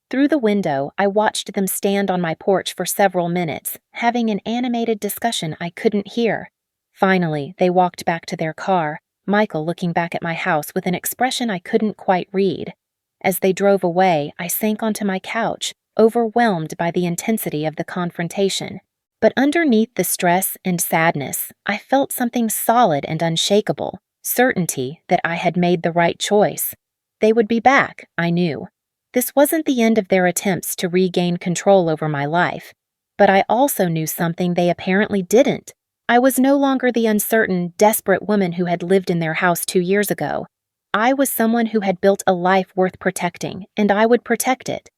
Through the window, I watched them stand on my porch for several minutes, having an animated discussion I couldn't hear. Finally, they walked back to their car, Michael looking back at my house with an expression I couldn't quite read. As they drove away, I sank onto my couch, overwhelmed by the intensity of the confrontation. But underneath the stress and sadness, I felt something solid and unshakable, certainty that I had made the right choice. They would be back, I knew. This wasn't the end of their attempts to regain control over my life. But I also knew something they apparently didn't. I was no longer the uncertain, desperate woman who had lived in their house 2 years ago. I was someone who had built a life worth protecting, and I would protect it.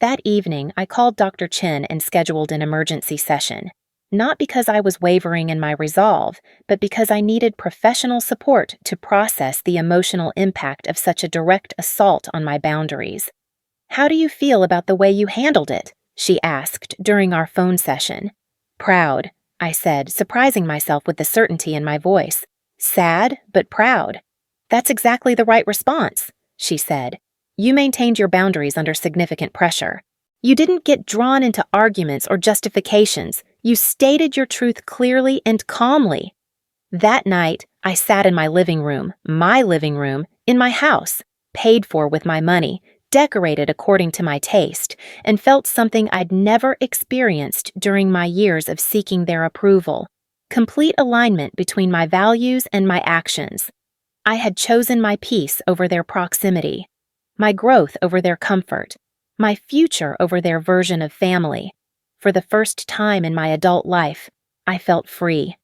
That evening, I called Dr. Chen and scheduled an emergency session. Not because I was wavering in my resolve, but because I needed professional support to process the emotional impact of such a direct assault on my boundaries. "How do you feel about the way you handled it?" she asked during our phone session. "Proud," I said, surprising myself with the certainty in my voice. "Sad, but proud." "That's exactly the right response," she said. "You maintained your boundaries under significant pressure. You didn't get drawn into arguments or justifications. You stated your truth clearly and calmly." That night, I sat in my living room, in my house, paid for with my money, decorated according to my taste, and felt something I'd never experienced during my years of seeking their approval. Complete alignment between my values and my actions. I had chosen my peace over their proximity, my growth over their comfort, my future over their version of family. For the first time in my adult life, I felt free.